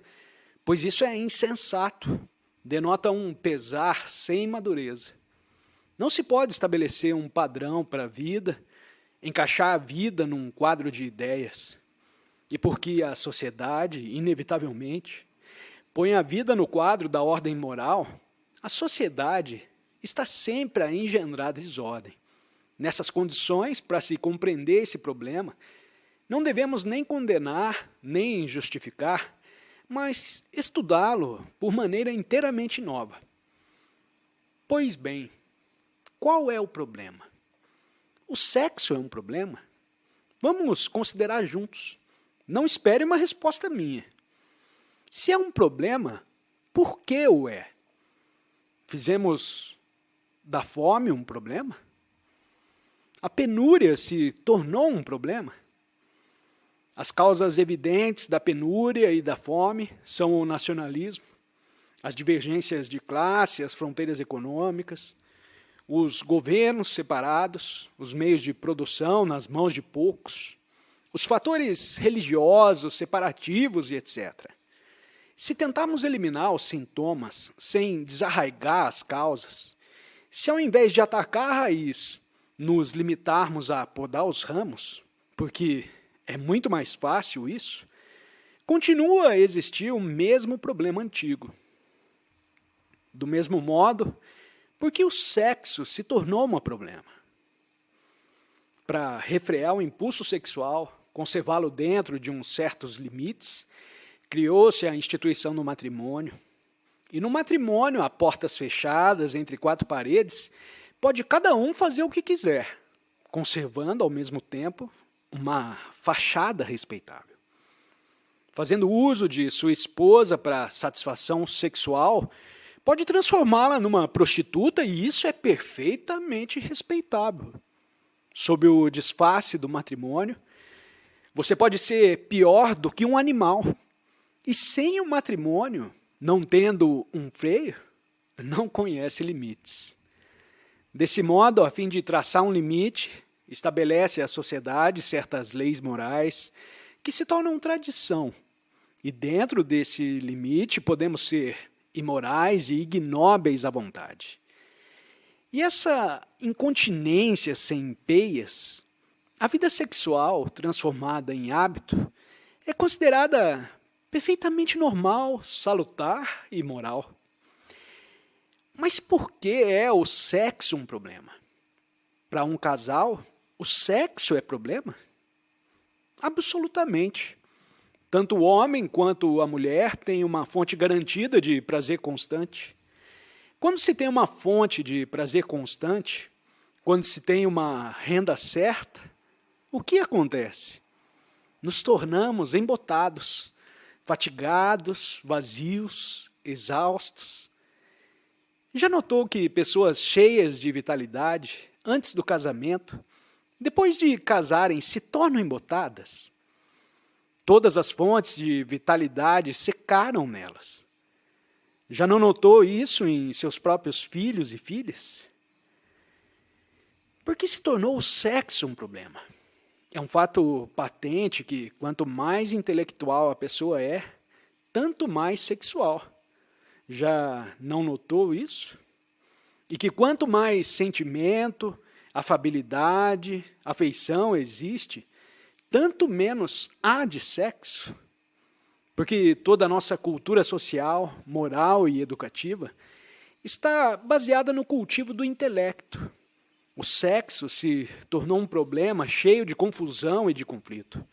pois isso é insensato, denota um pesar sem madureza. Não se pode estabelecer um padrão para a vida, encaixar a vida num quadro de ideias. E porque a sociedade, inevitavelmente, põe a vida no quadro da ordem moral, a sociedade está sempre a engendrar desordem. Nessas condições, para se compreender esse problema, não devemos nem condenar, nem justificar, mas estudá-lo por maneira inteiramente nova. Pois bem, qual é o problema? O sexo é um problema? Vamos considerar juntos. Não espere uma resposta minha. Se é um problema, por que o é? Fizemos da fome um problema? A penúria se tornou um problema? As causas evidentes da penúria e da fome são o nacionalismo, as divergências de classe, as fronteiras econômicas, os governos separados, os meios de produção nas mãos de poucos, os fatores religiosos, separativos e etc. Se tentarmos eliminar os sintomas sem desarraigar as causas, se ao invés de atacar a raiz, nos limitarmos a podar os ramos, porque é muito mais fácil isso, continua a existir o mesmo problema antigo. Do mesmo modo, porque o sexo se tornou um problema. Para refrear o impulso sexual, conservá-lo dentro de uns certos limites, criou-se a instituição do matrimônio. E no matrimônio, a portas fechadas, entre quatro paredes, pode cada um fazer o que quiser, conservando ao mesmo tempo uma fachada respeitável. Fazendo uso de sua esposa para satisfação sexual, pode transformá-la numa prostituta e isso é perfeitamente respeitável. Sob o disfarce do matrimônio, você pode ser pior do que um animal. E sem o matrimônio, não tendo um freio, não conhece limites. Desse modo, a fim de traçar um limite, estabelece a sociedade certas leis morais que se tornam tradição. E dentro desse limite podemos ser imorais e ignóbeis à vontade. E essa incontinência sem peias, a vida sexual transformada em hábito, é considerada perfeitamente normal, salutar e moral. Mas por que é o sexo um problema? Para um casal, o sexo é problema? Absolutamente. Tanto o homem quanto a mulher têm uma fonte garantida de prazer constante. Quando se tem uma fonte de prazer constante, quando se tem uma renda certa, o que acontece? Nos tornamos embotados, fatigados, vazios, exaustos. Já notou que pessoas cheias de vitalidade, antes do casamento, depois de casarem, se tornam embotadas? Todas as fontes de vitalidade secaram nelas. Já não notou isso em seus próprios filhos e filhas? Por que se tornou o sexo um problema? É um fato patente que quanto mais intelectual a pessoa é, tanto mais sexual. Já não notou isso? E que quanto mais sentimento, afabilidade, afeição existe, tanto menos há de sexo? Porque toda a nossa cultura social, moral e educativa está baseada no cultivo do intelecto. O sexo se tornou um problema cheio de confusão e de conflito.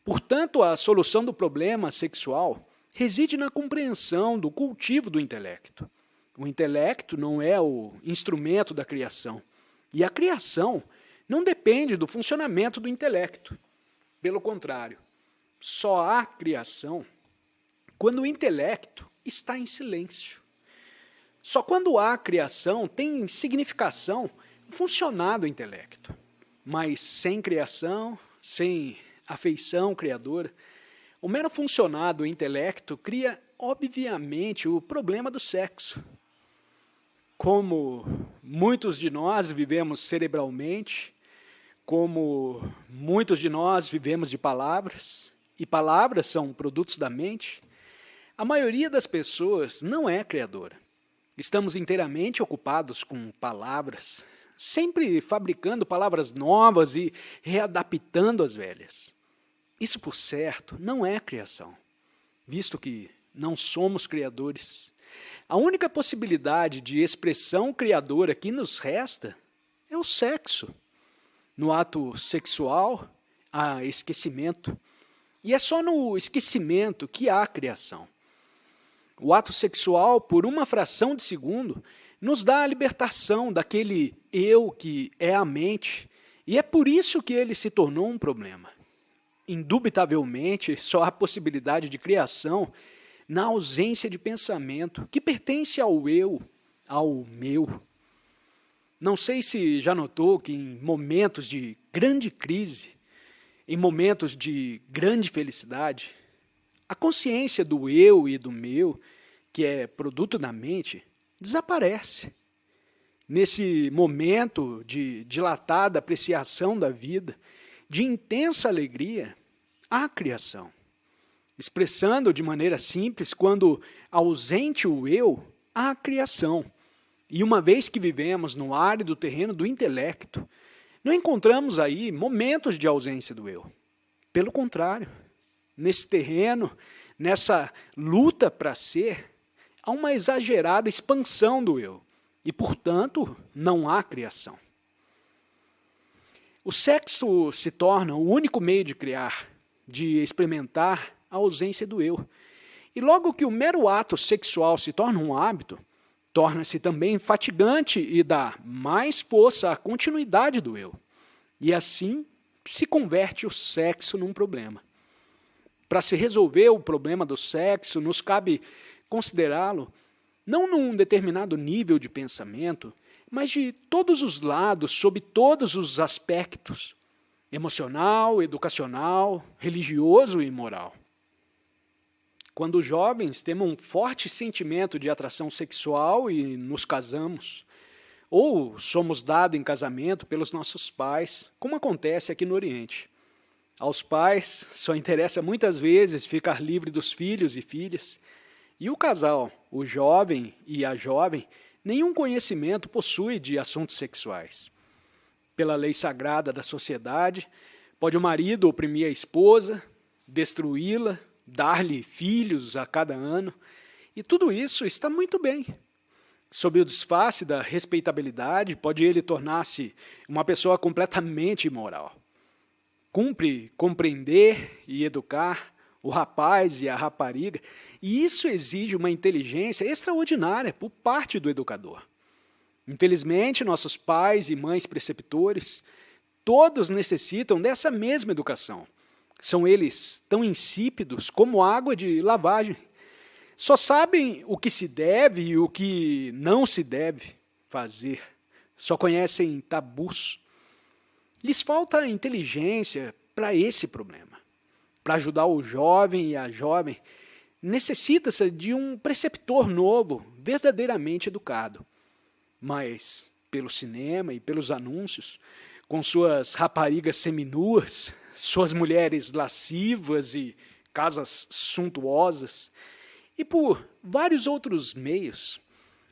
Portanto, a solução do problema sexual reside na compreensão do cultivo do intelecto. O intelecto não é o instrumento da criação. E a criação não depende do funcionamento do intelecto. Pelo contrário, só há criação quando o intelecto está em silêncio. Só quando há criação tem significação funcionar o intelecto. Mas sem criação, sem afeição criadora, o mero funcionar do intelecto cria, obviamente, o problema do sexo. Como muitos de nós vivemos cerebralmente, como muitos de nós vivemos de palavras, e palavras são produtos da mente, a maioria das pessoas não é criadora. Estamos inteiramente ocupados com palavras, sempre fabricando palavras novas e readaptando as velhas. Isso, por certo, não é criação, visto que não somos criadores. A única possibilidade de expressão criadora que nos resta é o sexo. No ato sexual, há esquecimento. E é só no esquecimento que há criação. O ato sexual, por uma fração de segundo, nos dá a libertação daquele eu que é a mente, e é por isso que ele se tornou um problema. Indubitavelmente, só há possibilidade de criação na ausência de pensamento, que pertence ao eu, ao meu. Não sei se já notou que em momentos de grande crise, em momentos de grande felicidade, a consciência do eu e do meu, que é produto da mente, desaparece. Nesse momento de dilatada apreciação da vida, de intensa alegria, há criação. Expressando de maneira simples, quando ausente o eu, há criação. E uma vez que vivemos no árido terreno do intelecto, não encontramos aí momentos de ausência do eu. Pelo contrário, nesse terreno, nessa luta para ser, há uma exagerada expansão do eu. E, portanto, não há criação. O sexo se torna o único meio de criar, de experimentar a ausência do eu. E logo que o mero ato sexual se torna um hábito, torna-se também fatigante e dá mais força à continuidade do eu. E assim se converte o sexo num problema. Para se resolver o problema do sexo, nos cabe considerá-lo não num determinado nível de pensamento, mas de todos os lados, sob todos os aspectos, emocional, educacional, religioso e moral. Quando jovens temos um forte sentimento de atração sexual e nos casamos, ou somos dados em casamento pelos nossos pais, como acontece aqui no Oriente. Aos pais só interessa muitas vezes ficar livre dos filhos e filhas, e o casal, o jovem e a jovem, nenhum conhecimento possui de assuntos sexuais. Pela lei sagrada da sociedade, pode o marido oprimir a esposa, destruí-la, dar-lhe filhos a cada ano, e tudo isso está muito bem. Sob o disfarce da respeitabilidade, pode ele tornar-se uma pessoa completamente imoral. Cumpre compreender e educar o rapaz e a rapariga, e isso exige uma inteligência extraordinária por parte do educador. Infelizmente, nossos pais e mães preceptores, todos necessitam dessa mesma educação. São eles tão insípidos como água de lavagem. Só sabem o que se deve e o que não se deve fazer. Só conhecem tabus. Lhes falta inteligência para esse problema. Para ajudar o jovem e a jovem, necessita-se de um preceptor novo, verdadeiramente educado. Mas, pelo cinema e pelos anúncios, com suas raparigas seminuas, suas mulheres lascivas e casas suntuosas, e por vários outros meios,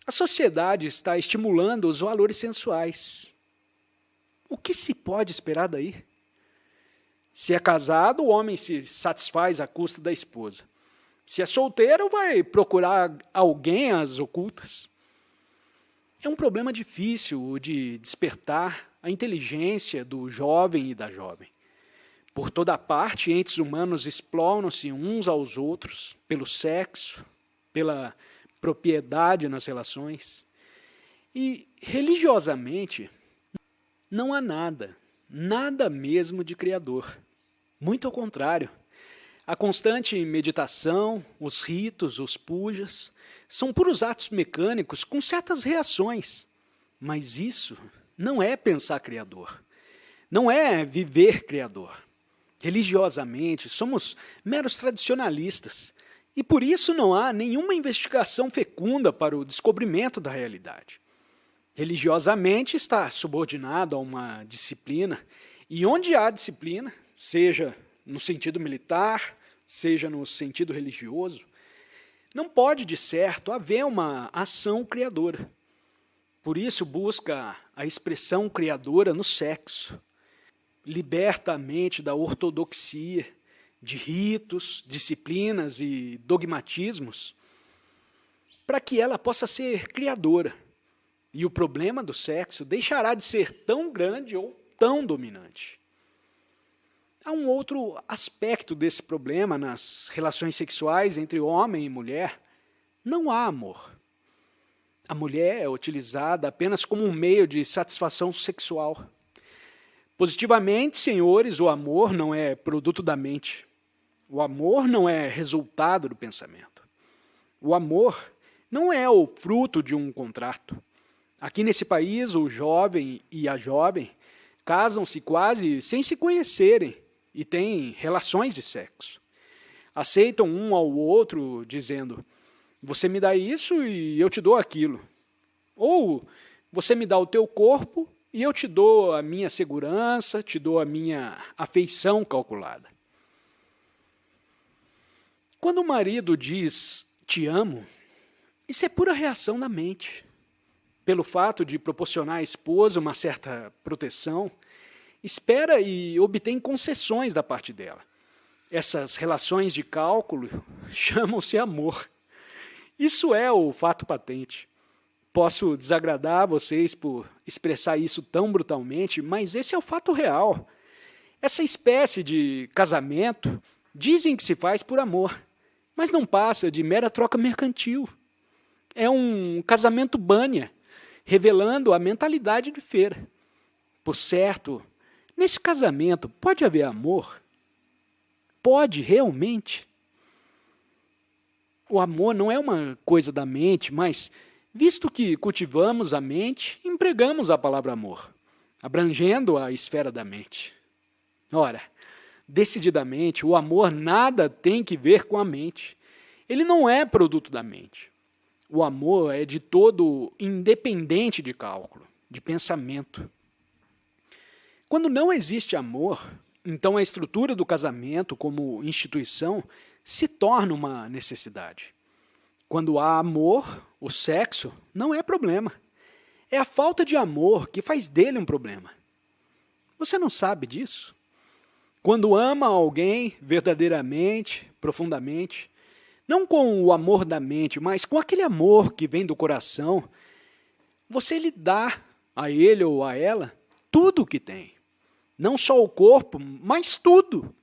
a sociedade está estimulando os valores sensuais. O que se pode esperar daí? Se é casado, o homem se satisfaz à custa da esposa. Se é solteiro, vai procurar alguém às ocultas. É um problema difícil de despertar a inteligência do jovem e da jovem. Por toda parte, entes humanos exploram-se uns aos outros pelo sexo, pela propriedade nas relações. E, religiosamente, não há nada, nada mesmo de criador. Muito ao contrário. A constante meditação, os ritos, os pujas, são puros atos mecânicos com certas reações. Mas isso não é pensar criador. Não é viver criador. Religiosamente, somos meros tradicionalistas, e por isso não há nenhuma investigação fecunda para o descobrimento da realidade. Religiosamente está subordinado a uma disciplina, e onde há disciplina, seja no sentido militar, seja no sentido religioso, não pode, de certo, haver uma ação criadora. Por isso busca a expressão criadora no sexo. Liberta a mente da ortodoxia, de ritos, disciplinas e dogmatismos, para que ela possa ser criadora. E o problema do sexo deixará de ser tão grande ou tão dominante. Há um outro aspecto desse problema nas relações sexuais entre homem e mulher. Não há amor. A mulher é utilizada apenas como um meio de satisfação sexual. Positivamente, senhores, o amor não é produto da mente. O amor não é resultado do pensamento. O amor não é o fruto de um contrato. Aqui nesse país, o jovem e a jovem casam-se quase sem se conhecerem e têm relações de sexo. Aceitam um ao outro dizendo, você me dá isso e eu te dou aquilo. Ou você me dá o teu corpo e eu te dou a minha segurança, te dou a minha afeição calculada. Quando o marido diz, te amo, isso é pura reação da mente. Pelo fato de proporcionar à esposa uma certa proteção, espera e obtém concessões da parte dela. Essas relações de cálculo chamam-se amor. Isso é o fato patente. Posso desagradar vocês por expressar isso tão brutalmente, mas esse é o fato real. Essa espécie de casamento dizem que se faz por amor, mas não passa de mera troca mercantil. É um casamento banha, revelando a mentalidade de feira. Por certo, nesse casamento pode haver amor? Pode realmente? O amor não é uma coisa da mente, mas, visto que cultivamos a mente, empregamos a palavra amor, abrangendo a esfera da mente. Ora, decididamente, o amor nada tem que ver com a mente. Ele não é produto da mente. O amor é de todo independente de cálculo, de pensamento. Quando não existe amor, então a estrutura do casamento como instituição se torna uma necessidade. Quando há amor, o sexo não é problema. É a falta de amor que faz dele um problema. Você não sabe disso? Quando ama alguém verdadeiramente, profundamente, não com o amor da mente, mas com aquele amor que vem do coração, você lhe dá a ele ou a ela tudo o que tem. Não só o corpo, mas tudo.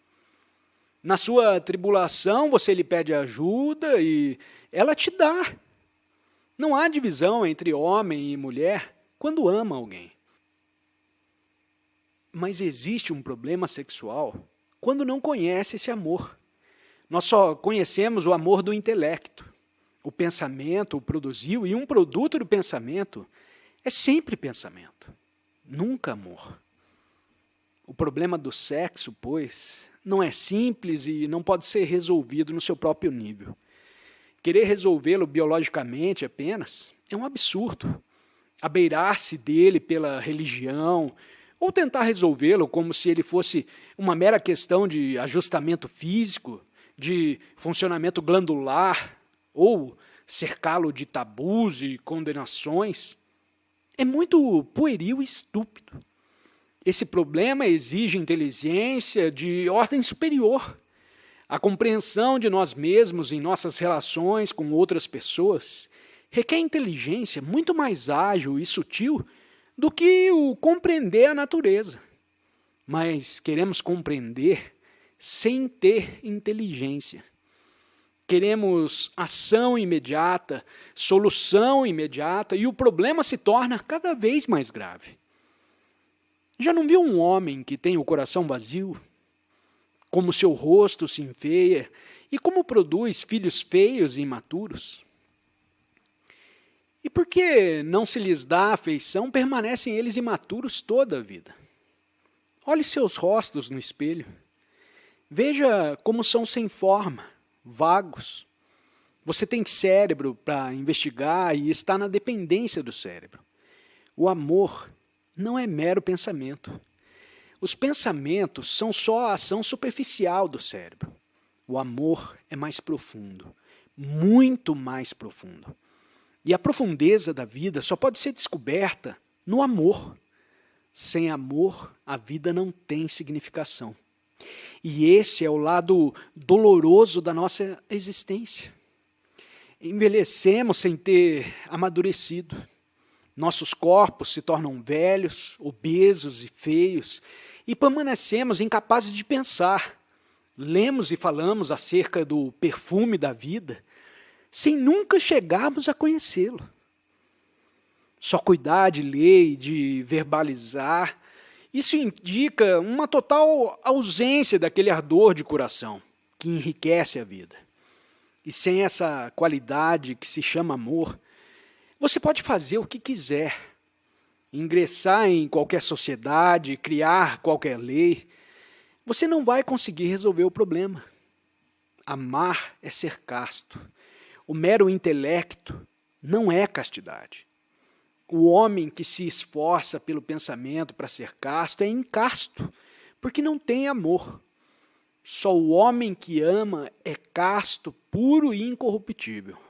Na sua tribulação, você lhe pede ajuda e ela te dá. Não há divisão entre homem e mulher quando ama alguém. Mas existe um problema sexual quando não conhece esse amor. Nós só conhecemos o amor do intelecto. O pensamento o produziu e um produto do pensamento é sempre pensamento, nunca amor. O problema do sexo, pois, não é simples e não pode ser resolvido no seu próprio nível. Querer resolvê-lo biologicamente apenas é um absurdo. Abeirar-se dele pela religião ou tentar resolvê-lo como se ele fosse uma mera questão de ajustamento físico, de funcionamento glandular, ou cercá-lo de tabus e condenações, é muito pueril e estúpido. Esse problema exige inteligência de ordem superior. A compreensão de nós mesmos em nossas relações com outras pessoas requer inteligência muito mais ágil e sutil do que o compreender a natureza. Mas queremos compreender sem ter inteligência. Queremos ação imediata, solução imediata, e o problema se torna cada vez mais grave. Já não viu um homem que tem o coração vazio? Como seu rosto se enfeia e como produz filhos feios e imaturos? E por que não se lhes dá afeição, permanecem eles imaturos toda a vida? Olhe seus rostos no espelho. Veja como são sem forma, vagos. Você tem cérebro para investigar e está na dependência do cérebro. O amor não é mero pensamento. Os pensamentos são só a ação superficial do cérebro. O amor é mais profundo, muito mais profundo. E a profundeza da vida só pode ser descoberta no amor. Sem amor, a vida não tem significação. E esse é o lado doloroso da nossa existência. Envelhecemos sem ter amadurecido. Nossos corpos se tornam velhos, obesos e feios, e permanecemos incapazes de pensar. Lemos e falamos acerca do perfume da vida, sem nunca chegarmos a conhecê-lo. Só cuidar de ler e de verbalizar, isso indica uma total ausência daquele ardor de coração que enriquece a vida. E sem essa qualidade que se chama amor, você pode fazer o que quiser, ingressar em qualquer sociedade, criar qualquer lei, você não vai conseguir resolver o problema. Amar é ser casto. O mero intelecto não é castidade. O homem que se esforça pelo pensamento para ser casto é incasto, porque não tem amor. Só o homem que ama é casto, puro e incorruptível.